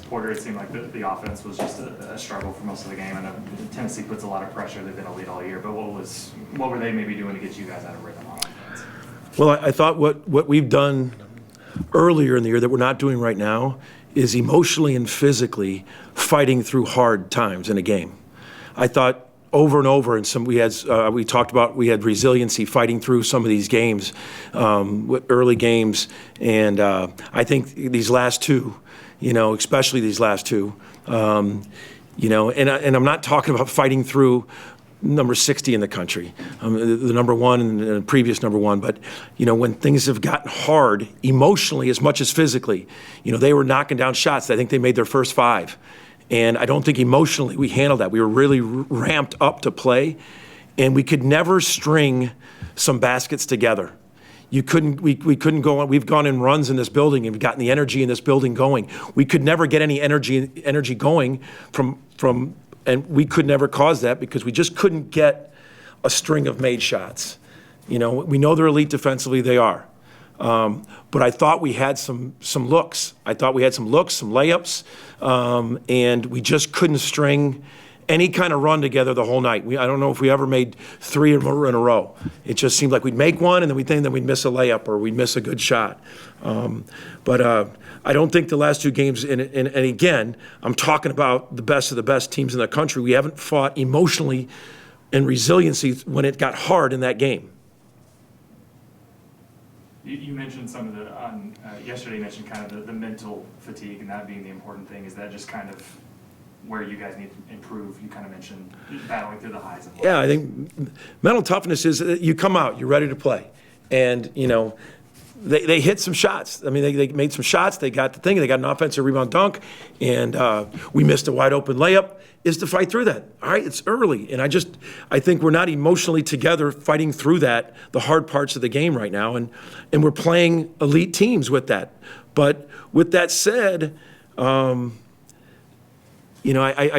Porter, it seemed like the offense was just a struggle for most of the game. I know Tennessee puts a lot of pressure. They've been a lead all year. But what were they maybe doing to get you guys out of rhythm on offense? Well, I thought what we've done earlier in the year that we're not doing right now is emotionally and physically fighting through hard times in a game. I thought over and over, and we had resiliency fighting through some of these games, early games, and I think these last two, especially these last two, and I'm not talking about fighting through number 60 in the country, the number one and the previous number one. But, when things have gotten hard emotionally as much as physically, they were knocking down shots. I think they made their first 5. And I don't think emotionally we handled that. We were really ramped up to play, and we could never string some baskets together. We couldn't go on. We've gone in runs in this building and we've gotten the energy in this building going. We could never get any energy going from and we could never cause that because we just couldn't get a string of made shots. We know they're elite defensively, they are. But I thought we had some looks. I thought we had some looks, some layups, and we just couldn't string any kind of run together the whole night. I don't know if we ever made 3 in a row. It just seemed like we'd make one and then we'd miss a layup or we'd miss a good shot. But I don't think the last 2 games, and again, I'm talking about the best of the best teams in the country. We haven't fought emotionally and resiliency when it got hard in that game. You mentioned some of the, yesterday you mentioned kind of the mental fatigue and that being the important thing. Is that just kind of where you guys need to improve? You kind of mentioned battling through the highs and lows. Yeah, I think mental toughness is you come out, you're ready to play. And, they hit some shots. I mean, they made some shots. They got the thing. They got an offensive rebound dunk, and we missed a wide open layup. Is to fight through that. All right, it's early, and I think we're not emotionally together fighting through that, the hard parts of the game right now, and we're playing elite teams with that. But with that said, I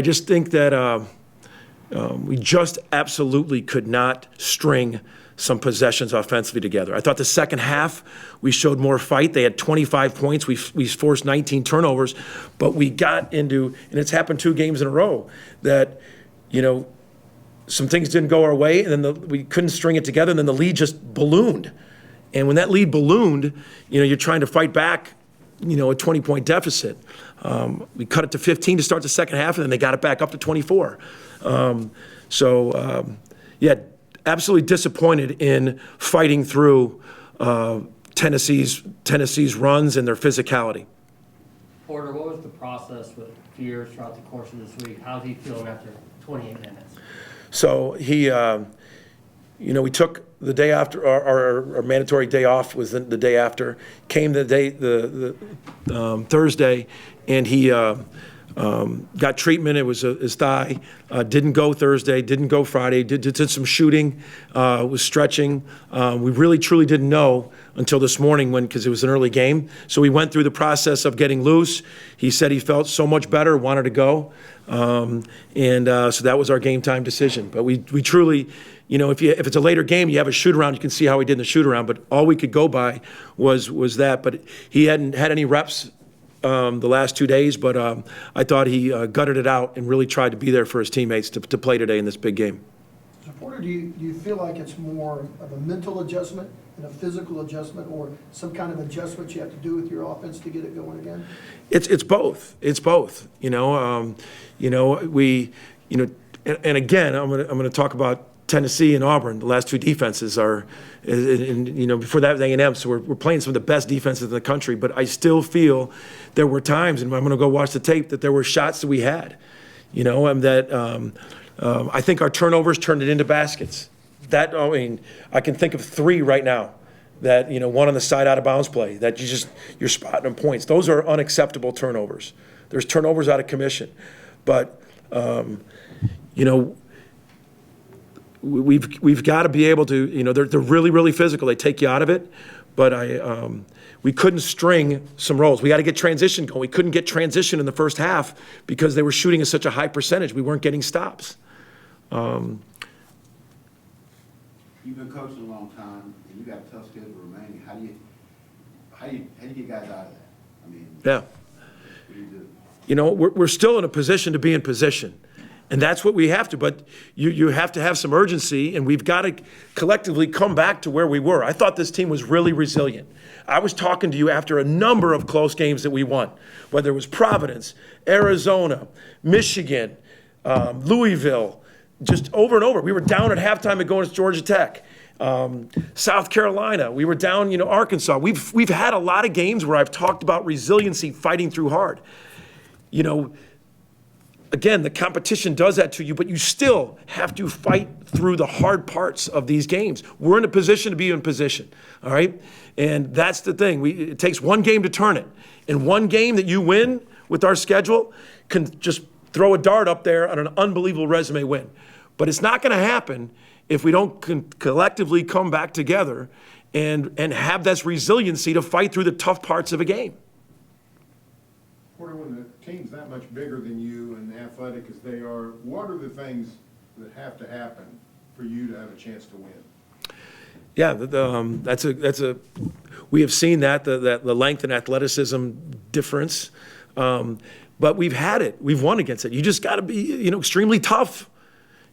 just think that we just absolutely could not string some possessions offensively together. I thought the second half we showed more fight. They had 25 points. We forced 19 turnovers, but we got into, and it's happened 2 games in a row, that, some things didn't go our way, and then we couldn't string it together, and then the lead just ballooned. And when that lead ballooned, you're trying to fight back, a 20-point deficit. We cut it to 15 to start the second half, and then they got it back up to 24. Absolutely disappointed in fighting through Tennessee's runs and their physicality. Porter, what was the process with Fears throughout the course of this week? How did he feel after 28 minutes? So he, we took the day after our mandatory day off was the day after. Came the Thursday, and he got treatment. It was his thigh. Didn't go Thursday. Didn't go Friday. Did some shooting. Was stretching. We really truly didn't know until this morning because it was an early game. So we went through the process of getting loose. He said he felt so much better, wanted to go, so that was our game time decision. But we truly, if it's a later game, you have a shoot around. You can see how he did in the shoot around. But all we could go by was that. But he hadn't had any reps the last 2 days, but I thought he gutted it out and really tried to be there for his teammates to play today in this big game. So Porter, do you feel like it's more of a mental adjustment and a physical adjustment, or some kind of adjustment you have to do with your offense to get it going again? It's both. It's both. And again, I'm going to talk about Tennessee and Auburn. The last 2 defenses are, before that A&M. So we're playing some of the best defenses in the country. But I still feel there were times, and I'm going to go watch the tape, that there were shots that we had, and that I think our turnovers turned it into baskets. I can think of 3 right now. That one on the side out of bounds play that you're spotting them points. Those are unacceptable turnovers. There's turnovers out of commission, but we've got to be able to, they're really, really physical. They take you out of it, but we couldn't string some rolls. We got to get transition going. We couldn't get transition in the first half because they were shooting at such a high percentage. We weren't getting stops. You've been coaching a long time, and you got a tough schedule remaining. How do you get guys out of that? Yeah. What do you do? You know, we're still in a position to be in position. And that's what we have to. But you have to have some urgency, and we've got to collectively come back to where we were. I thought this team was really resilient. I was talking to you after a number of close games that we won, whether it was Providence, Arizona, Michigan, Louisville, just over and over. We were down at halftime against Georgia Tech. South Carolina, we were down, Arkansas. We've had a lot of games where I've talked about resiliency, fighting through hard. Again, the competition does that to you, but you still have to fight through the hard parts of these games. We're in a position to be in position, all right? And that's the thing. It takes one game to turn it. And one game that you win with our schedule can just throw a dart up there on an unbelievable resume win. But it's not going to happen if we don't collectively come back together and have this resiliency to fight through the tough parts of a game. Porter, when the team's that much bigger than you and athletic as they are, what are the things that have to happen for you to have a chance to win? Yeah, we have seen that the length and athleticism difference, but we've had it. We've won against it. You just got to be, extremely tough.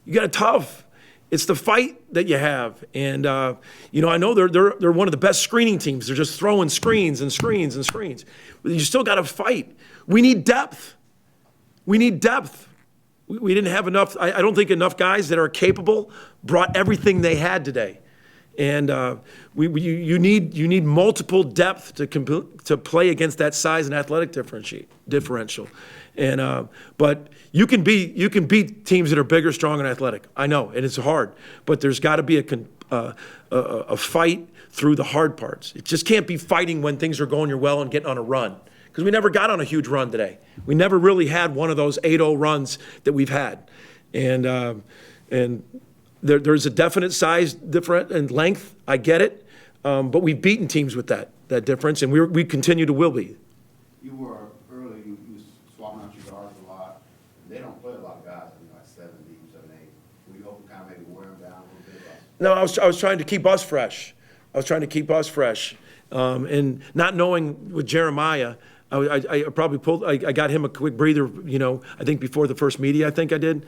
You got to tough. It's the fight that you have, and I know they're one of the best screening teams. They're just throwing screens and screens and screens. But you still got to fight. We need depth. We need depth. We didn't have enough. I don't think enough guys that are capable brought everything they had today. And you need multiple depth to play against that size and athletic differential. And but you can beat teams that are bigger, strong, and athletic. I know, and it's hard. But there's got to be a fight through the hard parts. It just can't be fighting when things are going your well and getting on a run. Because we never got on a huge run today. We never really had one of those 8-0 runs that we've had. And there's a definite size difference and length. I get it. But we've beaten teams with that difference, and we continue to will be. You were early, you was swapping out your guards a lot. They don't play a lot of guys, like 7 deep, 7, 8. Were you hoping to kind of maybe wear them down a little bit? No, I was trying to keep us fresh. And not knowing with Jeremiah, I probably I got him a quick breather, I think before the first media, I think I did,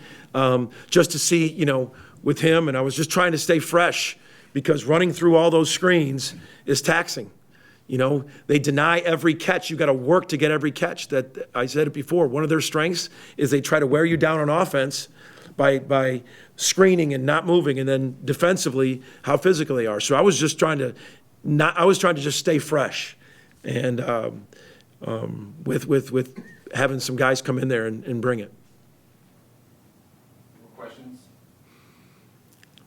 just to see, with him. And I was just trying to stay fresh because running through all those screens is taxing. They deny every catch. You got to work to get every catch. That I said it before. One of their strengths is they try to wear you down on offense by screening and not moving, and then defensively how physical they are. So I was just trying to just stay fresh, and with having some guys come in there and bring it. More questions?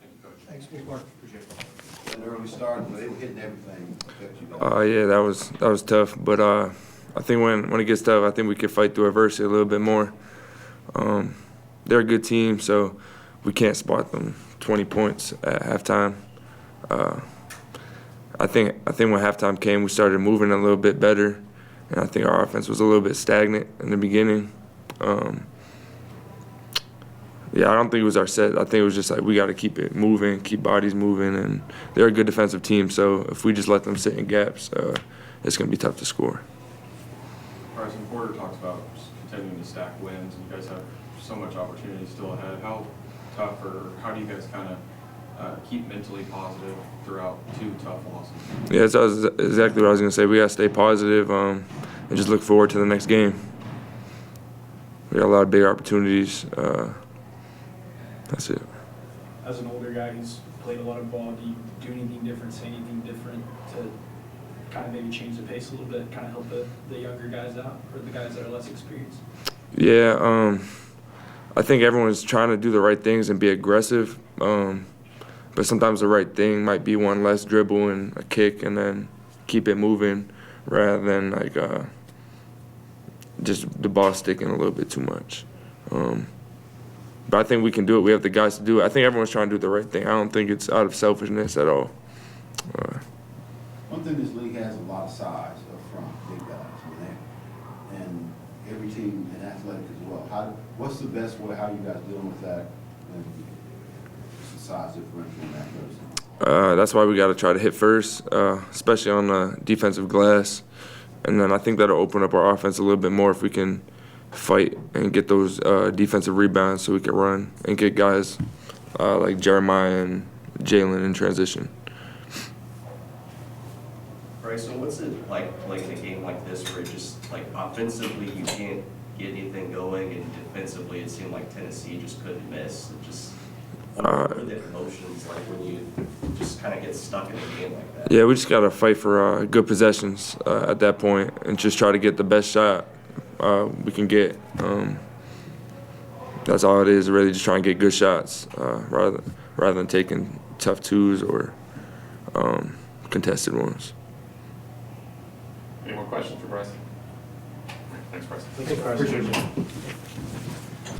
Thank you, Coach. Thanks. Appreciate it. An early start, but they were hitting everything. Except you guys. Yeah, that was tough. But I think when it gets tough, I think we can fight through adversity a little bit more. They're a good team, so we can't spot them 20 points at halftime. I think when halftime came, we started moving a little bit better, and I think our offense was a little bit stagnant in the beginning. I don't think it was our set. I think it was just like we got to keep it moving, keep bodies moving, and they're a good defensive team. So if we just let them sit in gaps, it's going to be tough to score. Brycen, Porter talks about continuing to stack wins, and you guys have so much opportunity still ahead. How tough, or how do you guys kind of keep mentally positive throughout 2 tough losses? Yeah, that's exactly what I was going to say. We got to stay positive and just look forward to the next game. We got a lot of big opportunities. That's it. As an older guy who's played a lot of ball, do you do anything different, say anything different to kind of maybe change the pace a little bit, kind of help the younger guys out, or the guys that are less experienced? Yeah, I think everyone's trying to do the right things and be aggressive, but sometimes the right thing might be one less dribble and a kick and then keep it moving rather than just the ball sticking a little bit too much. But I think we can do it. We have the guys to do it. I think everyone's trying to do the right thing. I don't think it's out of selfishness at all. One thing this league has a lot of size up front, big guys, and every team in athletic as well. What's the best way? How are you guys dealing with that? And the size differential in athleticism? That's why we got to try to hit first, especially on the defensive glass, and then I think that'll open up our offense a little bit more if we can fight and get those defensive rebounds so we can run and get guys like Jeremiah and Jalen in transition. Brycen, what's it like playing a game like this where just like offensively you can't get anything going, and defensively it seemed like Tennessee just couldn't miss? It just, what are the emotions like when you just kind of get stuck in a game like that? Yeah, we just got to fight for good possessions at that point and just try to get the best shot we can get. That's all it is, really, just trying to get good shots rather than taking tough twos or contested ones. Any more questions for Brycen? Thanks, Brycen. Appreciate it.